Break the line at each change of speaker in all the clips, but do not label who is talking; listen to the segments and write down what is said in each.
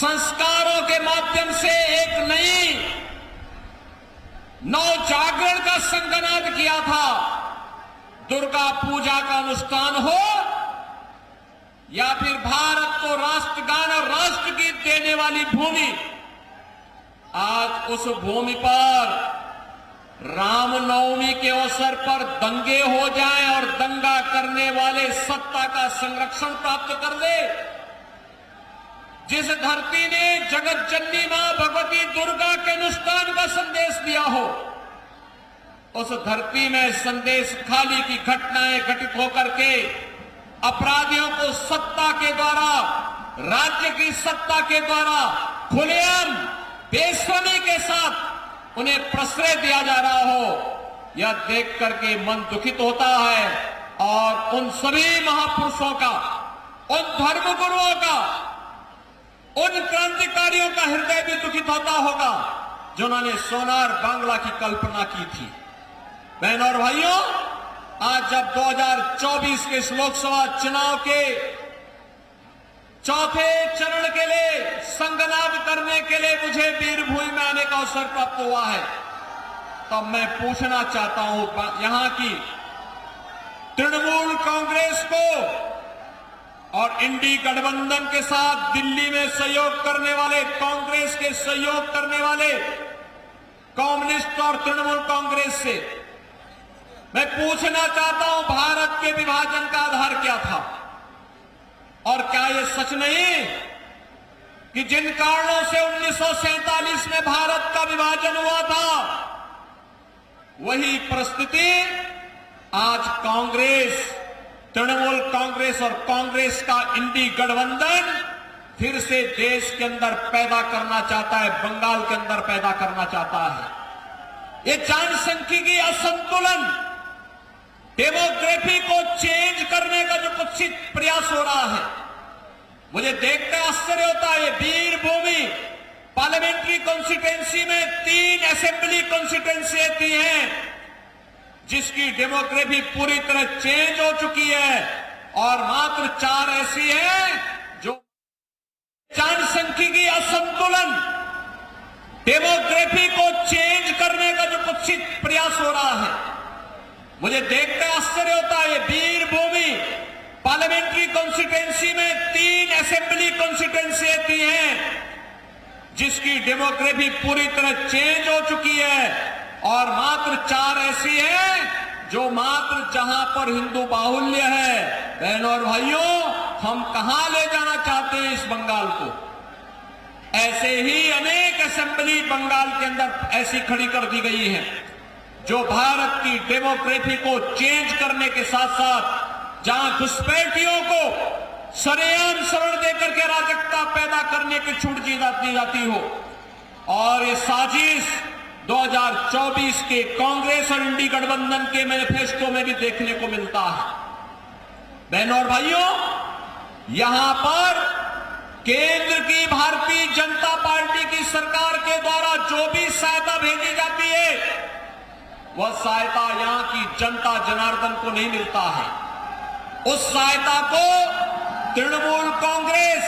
संस्कारों के माध्यम से एक नई नवजागरण का संगनाद किया था। दुर्गा पूजा का अनुष्ठान हो या फिर भारत को राष्ट्रगान और राष्ट्रगीत देने वाली भूमि, आज उस भूमि पर रामनवमी के अवसर पर दंगे हो जाएं और दंगा करने वाले सत्ता का संरक्षण प्राप्त कर ले। जिस धरती ने जगत जननी मां भगवती दुर्गा के अनुष्ठान का संदेश दिया हो, उस धरती में संदेश खाली की घटनाएं घटित होकर के अपराधियों को सत्ता के द्वारा, राज्य की सत्ता के द्वारा खुलेआम बेशर्मी के साथ उन्हें प्रश्रय दिया जा रहा हो, यह देख करके मन दुखित होता है। और उन सभी महापुरुषों का, उन धर्मगुरुओं का, उन क्रांतिकारियों का हृदय भी दुखित होता होगा जिन्होंने सोनार बांग्ला की कल्पना की थी। बहनों और भाइयों, आज जब 2024 के इस लोकसभा चुनाव के चौथे चरण के लिए संगनाद करने के लिए मुझे वीरभूमि में आने का अवसर प्राप्त हुआ है, तब मैं पूछना चाहता हूं यहां की तृणमूल कांग्रेस को और इंडी गठबंधन के साथ दिल्ली में सहयोग करने वाले, कांग्रेस के सहयोग करने वाले कम्युनिस्ट और तृणमूल कांग्रेस से मैं पूछना चाहता हूं, भारत के विभाजन का आधार क्या था? और क्या यह सच नहीं कि जिन कारणों से 1947 में भारत का विभाजन हुआ था, वही परिस्थिति आज कांग्रेस, तृणमूल कांग्रेस और कांग्रेस का इंडी गठबंधन फिर से देश के अंदर पैदा करना चाहता है, बंगाल के अंदर पैदा करना चाहता है। ये जनसांख्यिकी असंतुलन, डेमोग्राफी को चेंज करने का जो कुत्सित प्रयास हो रहा है, मुझे देखकर आश्चर्य होता है। वीरभूमि पार्लियामेंट्री कॉन्स्टिट्यूंसी में 3 असेंबली कॉन्स्टिट्यूंसी आती हैं, जिसकी डेमोग्राफी पूरी तरह चेंज हो चुकी है, और मात्र 4 ऐसी हैं जो जनसांख्यिकी असंतुलन, डेमोग्राफी को चेंज करने का जो कुत्सित प्रयास हो रहा है, मुझे देखकर आश्चर्य होता है। वीरभूमि पार्लियामेंट्री कॉन्स्टिट्यूंसी में 3 असेंबली कॉन्स्टिट्यूंसी आती हैं, जिसकी डेमोग्राफी पूरी तरह चेंज हो चुकी है, और मात्र 4 ऐसी हैं जो मात्र जहां पर हिंदू बाहुल्य है। बहनों और भाइयों, हम कहां ले जाना चाहते हैं इस बंगाल को? ऐसे ही अनेक असेंबली बंगाल के अंदर ऐसी खड़ी कर दी गई है जो भारत की डेमोग्राफी को चेंज करने के साथ साथ जहां घुसपैठियों को सरेआम शरण देकर के अराजकता पैदा करने की छूट दी जाती हो। और ये साजिश 2024 के कांग्रेस और इंडी गठबंधन के मैनिफेस्टो में भी देखने को मिलता है। बहनों और भाइयों, यहां पर केंद्र की भारतीय जनता पार्टी की सरकार के द्वारा जो भी सहायता भेजी जाती है, वह सहायता यहां की जनता जनार्दन को नहीं मिलता है। उस सहायता को तृणमूल कांग्रेस,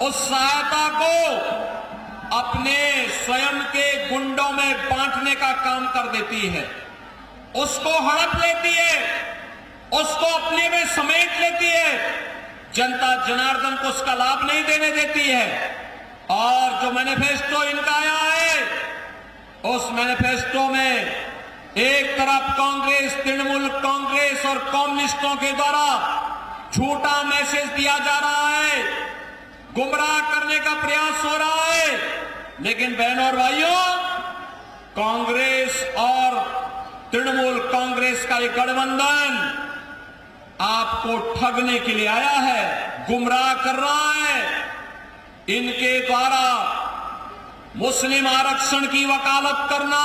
उस सहायता को अपने स्वयं के गुंडों में बांटने का काम कर देती है, उसको हड़प लेती है, उसको अपने में समेट लेती है, जनता जनार्दन को उसका लाभ नहीं देने देती है। और जो मैनिफेस्टो इनका आया है, उस मैनिफेस्टो में एक तरफ कांग्रेस, तृणमूल कांग्रेस और कम्युनिस्टों के द्वारा झूठा मैसेज दिया जा रहा है, गुमराह करने का प्रयास हो रहा है। लेकिन बहनों और भाइयों, कांग्रेस और तृणमूल कांग्रेस का ये गठबंधन आपको ठगने के लिए आया है, गुमराह कर रहा है। इनके द्वारा मुस्लिम आरक्षण की वकालत करना,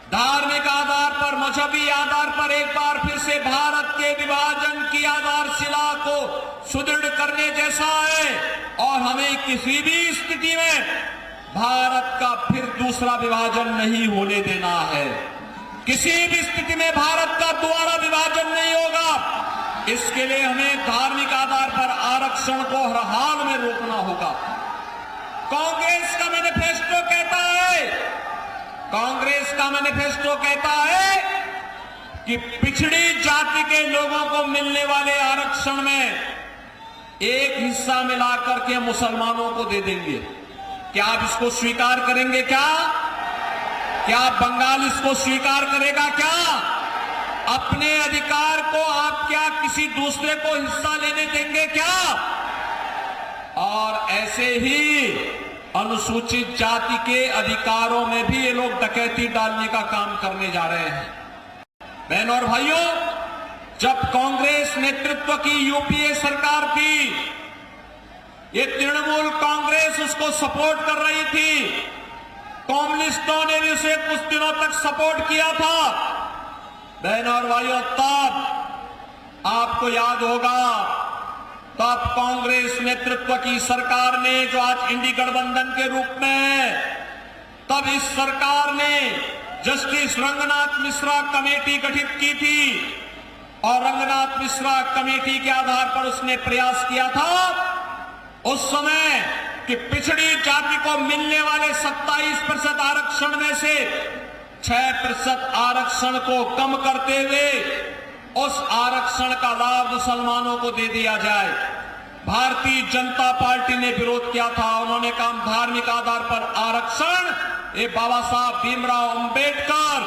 धार्मिक आधार पर, मजहबी आधार पर एक बार फिर से भारत के विभाजन की आधारशिला को सुदृढ़ करने जैसा है, और हमें किसी भी स्थिति में भारत का फिर दूसरा विभाजन नहीं होने देना है। किसी भी स्थिति में भारत का दोबारा विभाजन नहीं होगा। इसके लिए हमें धार्मिक आधार पर आरक्षण को हर हाल में रोकना होगा। कांग्रेस का मैनिफेस्टो कहता है, कांग्रेस का मैनिफेस्टो कहता है कि पिछड़ी जाति के लोगों को मिलने वाले आरक्षण में एक हिस्सा मिलाकर के मुसलमानों को दे देंगे। क्या आप इसको स्वीकार करेंगे? क्या बंगाल इसको स्वीकार करेगा? क्या अपने अधिकार को आप क्या किसी दूसरे को हिस्सा लेने देंगे? क्या? और ऐसे ही अनुसूचित जाति के अधिकारों में भी ये लोग डकैती डालने का काम करने जा रहे हैं। बहनों और भाइयों, जब कांग्रेस नेतृत्व की यूपीए सरकार थी, ये तृणमूल कांग्रेस उसको सपोर्ट कर रही थी, कम्युनिस्टों ने भी उसे कुछ दिनों तक सपोर्ट किया था। बहनों और भाइयों, तब आपको याद होगा, तब कांग्रेस नेतृत्व की सरकार ने, जो आज इंडी गठबंधन के रूप में है, तब इस सरकार ने जस्टिस रंगनाथ मिश्रा कमेटी गठित की थी और रंगनाथ मिश्रा कमेटी के आधार पर उसने प्रयास किया था उस समय कि पिछड़ी जाति को मिलने वाले 27% आरक्षण में से 6% आरक्षण को कम करते हुए उस आरक्षण का लाभ मुसलमानों को दे दिया जाए। भारतीय जनता पार्टी ने विरोध किया था। उन्होंने कहा धार्मिक आधार पर आरक्षण ये बाबा साहब भीमराव अंबेडकर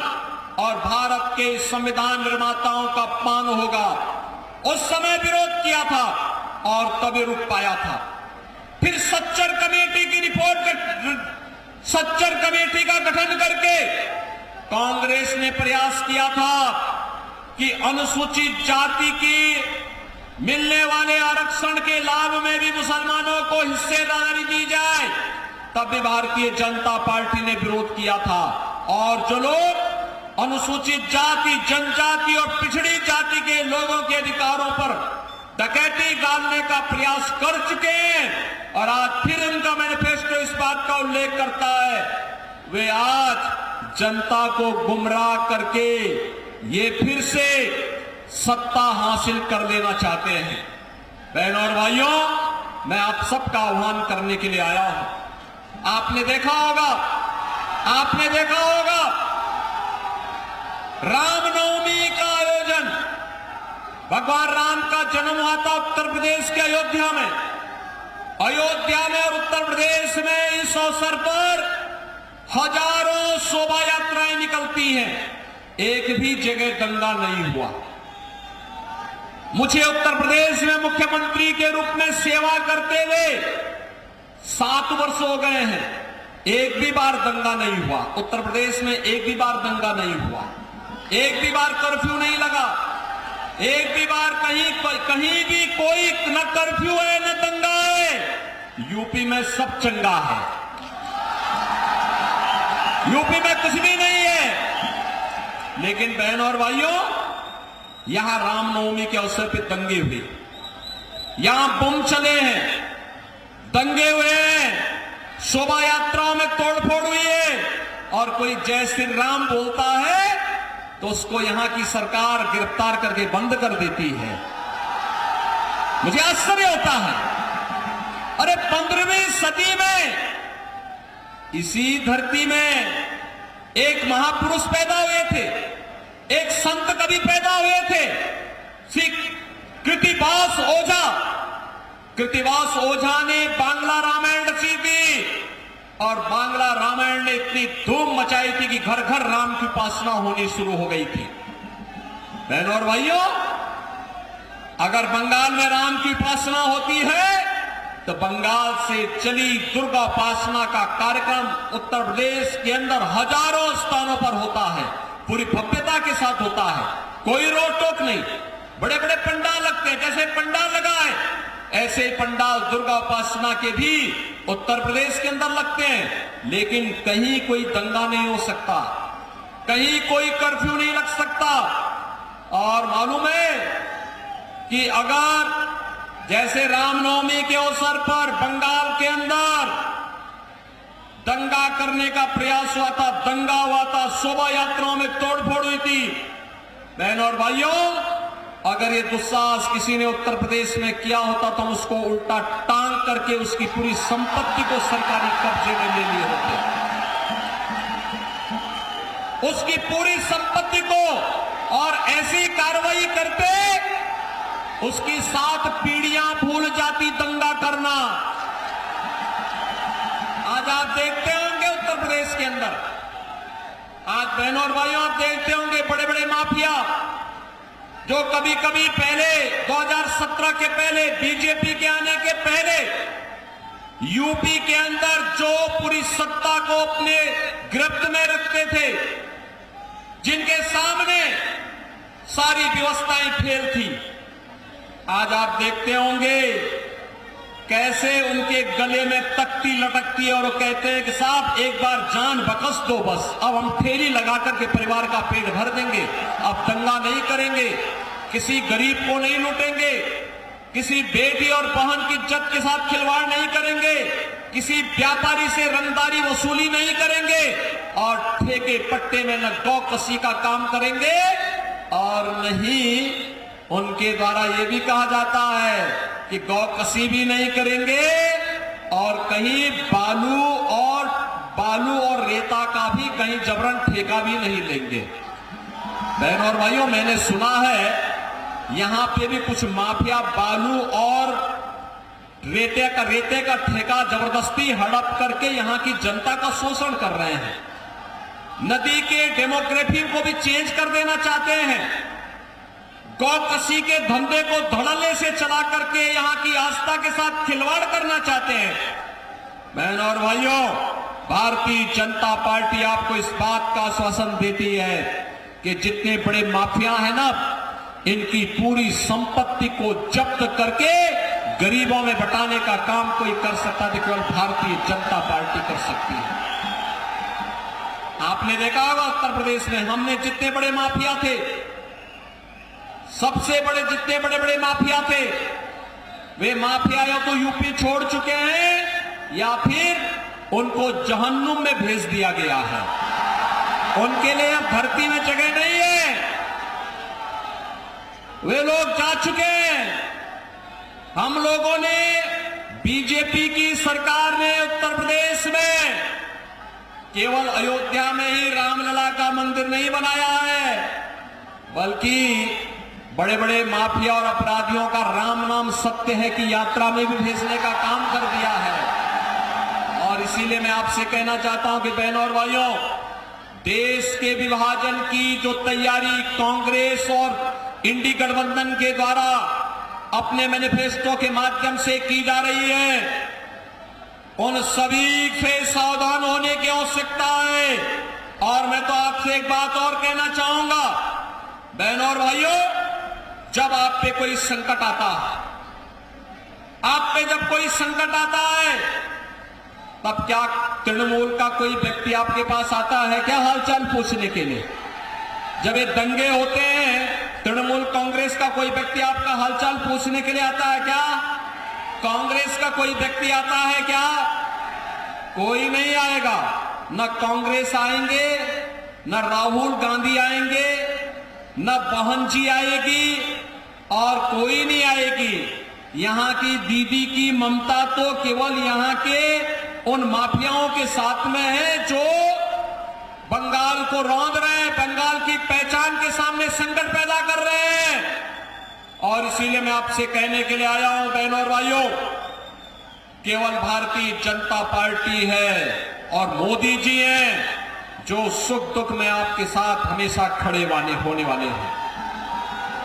और भारत के संविधान निर्माताओं का अपमान होगा। उस समय विरोध किया था और तभी रुक पाया था। फिर सच्चर कमेटी की सच्चर कमेटी का गठन करके कांग्रेस ने प्रयास किया था कि अनुसूचित जाति की मिलने वाले आरक्षण के लाभ में भी मुसलमानों को हिस्सेदारी दी जाए। तब भी भारतीय जनता पार्टी ने विरोध किया था। और जो लोग अनुसूचित जाति, जनजाति और पिछड़ी जाति के लोगों के अधिकारों पर डकैती डालने का प्रयास कर चुके हैं और आज फिर उनका मैनिफेस्टो इस बात का उल्लेख करता है, वे आज जनता को गुमराह करके ये फिर से सत्ता हासिल कर लेना चाहते हैं। बहनों और भाइयों, मैं आप सबका आह्वान करने के लिए आया हूं। आपने देखा होगा रामनवमी का आयोजन, भगवान राम का जन्म हुआ था उत्तर प्रदेश के अयोध्या में और उत्तर प्रदेश में इस अवसर पर हजारों शोभा यात्राएं निकलती हैं। एक भी जगह दंगा नहीं हुआ। मुझे उत्तर प्रदेश में मुख्यमंत्री के रूप में सेवा करते हुए 7 वर्ष हो गए हैं। एक भी बार दंगा नहीं हुआ। उत्तर प्रदेश में एक भी बार दंगा नहीं हुआ। एक भी बार कर्फ्यू नहीं लगा। एक भी बार कहीं भी कोई न कर्फ्यू है न दंगा है। यूपी में सब चंगा है। यूपी में कुछ भी नहीं है। लेकिन बहनों और भाइयों, यहां रामनवमी के अवसर पर दंगे हुए, यहां बम चले हैं, दंगे हुए हैं, शोभा यात्राओं में तोड़फोड़ हुई है और कोई जय श्री राम बोलता है तो उसको यहां की सरकार गिरफ्तार करके बंद कर देती है। मुझे आश्चर्य होता है। अरे 15वीं सदी में इसी धरती में एक महापुरुष पैदा हुए थे, एक संत कवि पैदा हुए थे, श्री कृतिवास ओझा ने बांग्ला रामायण रची थी और बांग्ला रामायण ने इतनी धूम मचाई थी कि घर घर राम की उपासना होनी शुरू हो गई थी। बहनों और भाइयों, अगर बंगाल में राम की उपासना होती है तो बंगाल से चली दुर्गा उपासना का कार्यक्रम उत्तर प्रदेश के अंदर हजारों स्थानों पर होता है, पूरी भव्यता के साथ होता है, कोई रोक टोक नहीं। बड़े बड़े पंडाल लगते हैं, जैसे पंडाल लगा है ऐसे पंडाल दुर्गा उपासना के भी उत्तर प्रदेश के अंदर लगते हैं। लेकिन कहीं कोई दंगा नहीं हो सकता, कहीं कोई कर्फ्यू नहीं लग सकता। और मालूम है कि अगर जैसे रामनवमी के अवसर पर बंगाल के अंदर दंगा करने का प्रयास हुआ था, दंगा हुआ था, शोभा यात्राओं में तोड़फोड़ हुई थी। बहनों और भाइयों, अगर ये दुस्साहस किसी ने उत्तर प्रदेश में किया होता तो उसको उल्टा टांग करके उसकी पूरी संपत्ति को सरकारी कब्जे में ले लिए होते, उसकी पूरी संपत्ति को, और ऐसी कार्रवाई करते उसकी 7 पीढ़ियां भूल जाती दंगा करना। आज आप देखते होंगे उत्तर प्रदेश के अंदर, आज बहनों और भाइयों आप देखते होंगे बड़े बड़े माफिया जो कभी कभी पहले 2017 के पहले, बीजेपी के आने के पहले यूपी के अंदर जो पूरी सत्ता को अपने गिरफ्त में रखते थे, जिनके सामने सारी व्यवस्थाएं फेल थी, आज आप देखते होंगे कैसे उनके गले में तख्ती लटकती है और वो कहते हैं कि साहब एक बार जान बकस दो, बस अब हम ठेली लगा करके परिवार का पेट भर देंगे, अब दंगा नहीं करेंगे, किसी गरीब को नहीं लूटेंगे, किसी बेटी और बहन की इज्जत के साथ खिलवाड़ नहीं करेंगे, किसी व्यापारी से रंगदारी वसूली नहीं करेंगे, और ठेके पट्टे में न गौ कसी का काम करेंगे, और नहीं उनके द्वारा यह भी कहा जाता है कि गौ कसी भी नहीं करेंगे और कहीं बालू और रेता का भी कहीं जबरन ठेका भी नहीं लेंगे। बहनों और भाइयों, मैंने सुना है यहां पे भी कुछ माफिया बालू और रेते का ठेका जबरदस्ती हड़प करके यहां की जनता का शोषण कर रहे हैं, नदी के डेमोग्राफी को भी चेंज कर देना चाहते हैं, गौ कसी के धंधे को धड़ल्ले से चला करके यहां की आस्था के साथ खिलवाड़ करना चाहते हैं। बहनों और भाइयों, भारतीय जनता पार्टी आपको इस बात का आश्वासन देती है कि जितने बड़े माफिया हैं ना, इनकी पूरी संपत्ति को जब्त करके गरीबों में बंटाने का काम कोई कर सकता है, केवल भारतीय जनता पार्टी कर सकती है। आपने देखा होगा उत्तर प्रदेश में हमने जितने बड़े माफिया थे, सबसे बड़े जितने बड़े बड़े माफिया थे, वे माफिया या तो यूपी छोड़ चुके हैं या फिर उनको जहन्नुम में भेज दिया गया है, उनके लिए अब धरती में जगह नहीं है, वे लोग जा चुके हैं। हम लोगों ने, बीजेपी की सरकार ने उत्तर प्रदेश में केवल अयोध्या में ही रामलला का मंदिर नहीं बनाया है, बल्कि बड़े बड़े माफिया और अपराधियों का राम नाम सत्य है कि यात्रा में भी भेजने का काम कर दिया है। और इसीलिए मैं आपसे कहना चाहता हूं कि बहनों और भाइयों, देश के विभाजन की जो तैयारी कांग्रेस और इंडी गठबंधन के द्वारा अपने मैनिफेस्टो के माध्यम से की जा रही है, उन सभी से सावधान होने की आवश्यकता है। और मैं तो आपसे एक बात और कहना चाहूंगा, बहनों और भाइयों, जब आप पे कोई संकट आता है, आप पे जब कोई संकट आता है, तब क्या तृणमूल का कोई व्यक्ति आपके पास आता है क्या हालचाल पूछने के लिए? जब ये दंगे होते हैं, तृणमूल कांग्रेस का कोई व्यक्ति आपका हालचाल पूछने के लिए आता है क्या? कांग्रेस का कोई व्यक्ति आता है क्या? कोई नहीं आएगा। न कांग्रेस आएंगे, न राहुल गांधी आएंगे, न बहन जी आएगी, और कोई नहीं आएगी। यहां की दीदी की ममता तो केवल यहां के उन माफियाओं के साथ में है जो बंगाल को रौंद रहे हैं, बंगाल की पहचान के सामने संकट पैदा कर रहे हैं। और इसीलिए मैं आपसे कहने के लिए आया हूं, बहनों और भाइयों, केवल भारतीय जनता पार्टी है और मोदी जी हैं जो सुख दुख में आपके साथ हमेशा खड़े होने वाले हैं,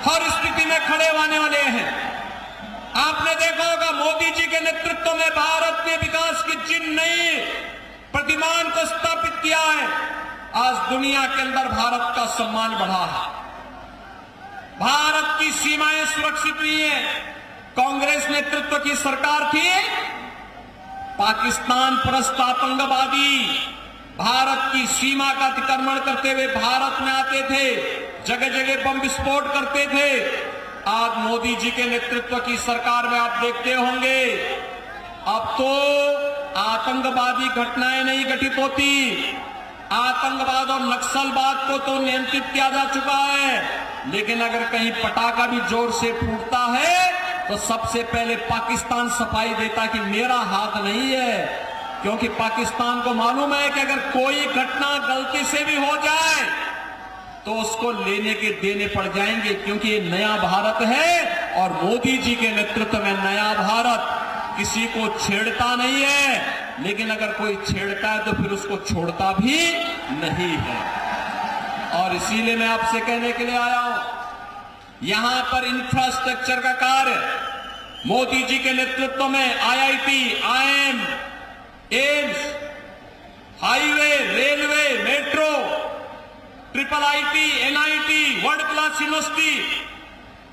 हर स्थिति में खड़े होने वाले हैं। आपने देखा होगा मोदी जी के नेतृत्व में भारत ने विकास की जिन नई प्रतिमान को स्थापित किया है, आज दुनिया के अंदर भारत का सम्मान बढ़ा है, भारत की सीमाएं सुरक्षित हुई हैं। कांग्रेस नेतृत्व की सरकार थी, पाकिस्तान परस्त आतंकवादी भारत की सीमा का अतिक्रमण करते हुए भारत में आते थे, जगह जगह बम विस्फोट करते थे। आज मोदी जी के नेतृत्व की सरकार में आप देखते होंगे, अब तो आतंकवादी घटनाएं नहीं घटित होती, आतंकवाद और नक्सलवाद को तो नियंत्रित किया जा चुका है, लेकिन अगर कहीं पटाखा भी जोर से फूटता है तो सबसे पहले पाकिस्तान सफाई देता कि मेरा हाथ नहीं है, क्योंकि पाकिस्तान को मालूम है कि अगर कोई घटना गलती से भी हो जाए तो उसको लेने के देने पड़ जाएंगे, क्योंकि ये नया भारत है और मोदी जी के नेतृत्व में नया भारत किसी को छेड़ता नहीं है, लेकिन अगर कोई छेड़ता है तो फिर उसको छोड़ता भी नहीं है। और इसीलिए मैं आपसे कहने के लिए आया हूं, यहां पर इंफ्रास्ट्रक्चर का कार्य मोदी जी के नेतृत्व में IIT, IIM, AIIMS, highway, railway, metro, triple IT, NIT, world class university,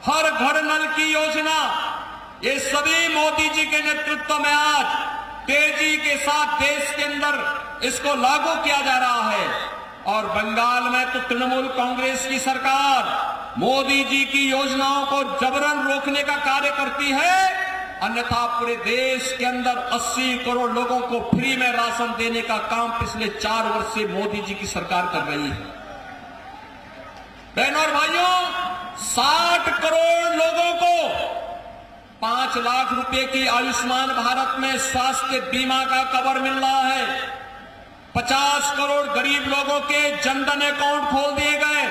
हर घर नल की योजना, ये सभी मोदी जी के नेतृत्व में आज तेजी के साथ देश के अंदर इसको लागू किया जा रहा है। और बंगाल में तो तृणमूल कांग्रेस की सरकार मोदी जी की योजनाओं को जबरन रोकने का कार्य करती है, अन्यथा पूरे देश के अंदर 80 करोड़ लोगों को फ्री में राशन देने का काम पिछले 4 वर्ष से मोदी जी की सरकार कर रही है। बहनों और भाइयों, 60 करोड़ लोगों को 5 लाख रुपए की आयुष्मान भारत में स्वास्थ्य बीमा का कवर मिल रहा है। 50 करोड़ गरीब लोगों के जनधन अकाउंट खोल दिए गए।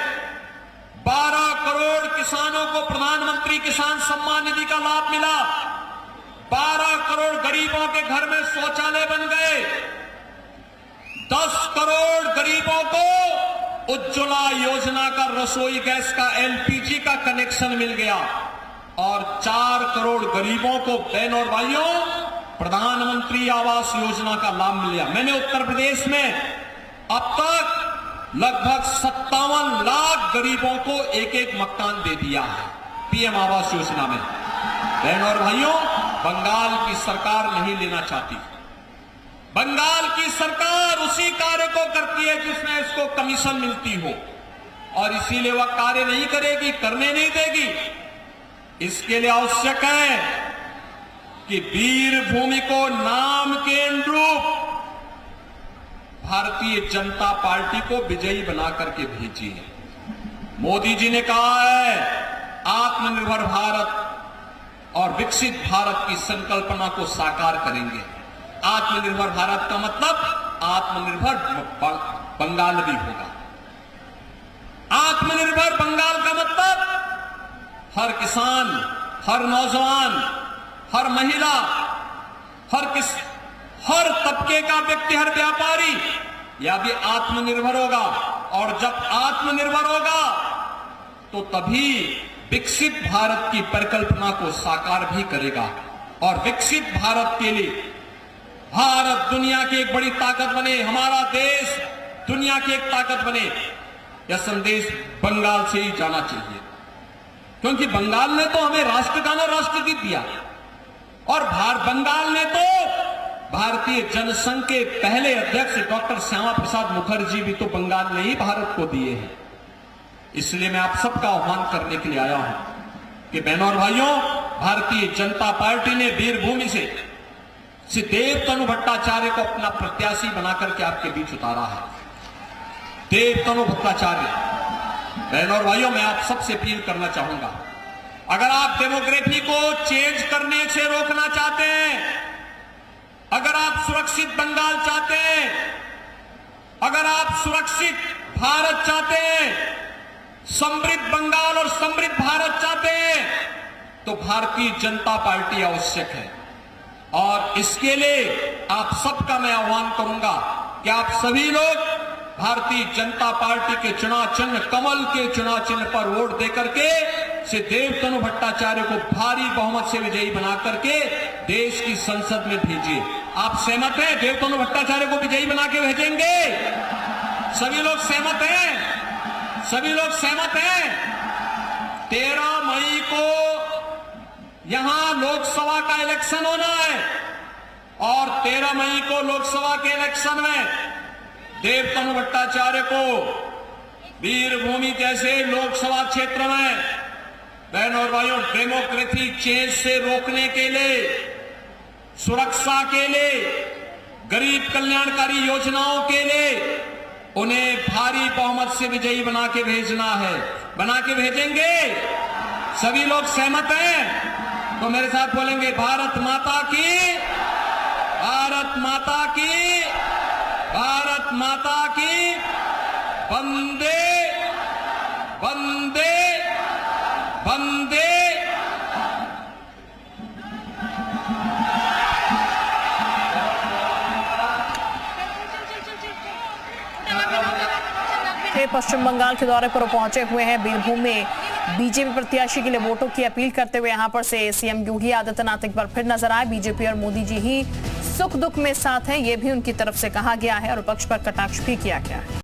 12 करोड़ किसानों को प्रधानमंत्री किसान सम्मान निधि का लाभ मिला। 12 करोड़ गरीबों के घर में शौचालय बन गए। 10 करोड़ गरीबों को उज्ज्वला योजना का रसोई गैस का एलपीजी का कनेक्शन मिल गया और 4 करोड़ गरीबों को, बहनों और भाइयों, प्रधानमंत्री आवास योजना का लाभ मिल गया। मैंने उत्तर प्रदेश में अब तक लगभग 57 लाख गरीबों को एक मकान दे दिया है पीएम आवास योजना में। बहनों और भाइयों, बंगाल की सरकार नहीं लेना चाहती। बंगाल की सरकार उसी कार्य को करती है जिसमें इसको कमीशन मिलती हो, और इसीलिए वह कार्य नहीं करेगी, करने नहीं देगी। इसके लिए आवश्यक है कि वीर भूमि को नाम के अनुरूप भारतीय जनता पार्टी को विजयी बना करके भेजिए। मोदी जी ने कहा है आत्मनिर्भर भारत और विकसित भारत की संकल्पना को साकार करेंगे। आत्मनिर्भर भारत का मतलब आत्मनिर्भर बंगाल भी होगा। आत्मनिर्भर बंगाल का मतलब हर किसान, हर नौजवान, हर महिला, हर तबके का व्यक्ति, हर व्यापारी यह भी आत्मनिर्भर होगा। और जब आत्मनिर्भर होगा तो तभी विकसित भारत की परिकल्पना को साकार भी करेगा। और विकसित भारत के लिए भारत दुनिया की एक बड़ी ताकत बने, हमारा देश दुनिया की एक ताकत बने, यह संदेश बंगाल से ही जाना चाहिए। क्योंकि बंगाल ने तो हमें राष्ट्रगान और राष्ट्रगीत दिया, और बंगाल ने तो भारतीय जनसंघ के पहले अध्यक्ष डॉक्टर श्यामा प्रसाद मुखर्जी भी तो बंगाल ने ही भारत को दिए हैं। इसलिए मैं आप सबका आह्वान करने के लिए आया हूं कि बहनों और भाइयों, भारतीय जनता पार्टी ने वीरभूमि से श्री देवतनु भट्टाचार्य को अपना प्रत्याशी बनाकर के आपके बीच उतारा है। देवतनु भट्टाचार्य, बहनों और भाइयों, मैं आप सबसे अपील करना चाहूंगा, अगर आप डेमोग्राफी को चेंज करने से रोकना चाहते हैं, अगर आप सुरक्षित बंगाल चाहते हैं, अगर आप सुरक्षित भारत चाहते हैं, समृद्ध बंगाल और समृद्ध भारत चाहते हैं, तो भारतीय जनता पार्टी आवश्यक है। और इसके लिए आप सबका मैं आह्वान करूंगा कि आप सभी लोग भारतीय जनता पार्टी के चुनाव चिन्ह, कमल के चुनाव चिन्ह पर वोट देकर के श्री देवतनु भट्टाचार्य को भारी बहुमत से विजयी बना करके देश की संसद में भेजिए। आप सहमत हैं? देवतनु भट्टाचार्य को विजयी बना के भेजेंगे? सभी लोग सहमत हैं? सभी लोग सहमत हैं? 13 मई को यहां लोकसभा का इलेक्शन होना है, और 13 मई को लोकसभा के इलेक्शन में देवतनु भट्टाचार्य को वीरभूमि जैसे लोकसभा क्षेत्र में, बहनों और भाइयों, डेमोक्रेसी चेंज से रोकने के लिए, सुरक्षा के लिए, गरीब कल्याणकारी योजनाओं के लिए उन्हें भारी बहुमत से विजयी बना के भेजना है। बना के भेजेंगे? सभी लोग सहमत हैं? तो मेरे साथ बोलेंगे भारत माता की, भारत माता की, भारत माता की, वंदे वंदे वंदे।
पश्चिम बंगाल के दौरे पर पहुंचे हुए हैं। बीरभूम में बीजेपी प्रत्याशी के लिए वोटों की अपील करते हुए यहां पर से सीएम योगी आदित्यनाथ एक बार फिर नजर आए। बीजेपी और मोदी जी ही सुख दुख में साथ हैं, ये भी उनकी तरफ से कहा गया है और विपक्ष पर कटाक्ष भी किया गया है।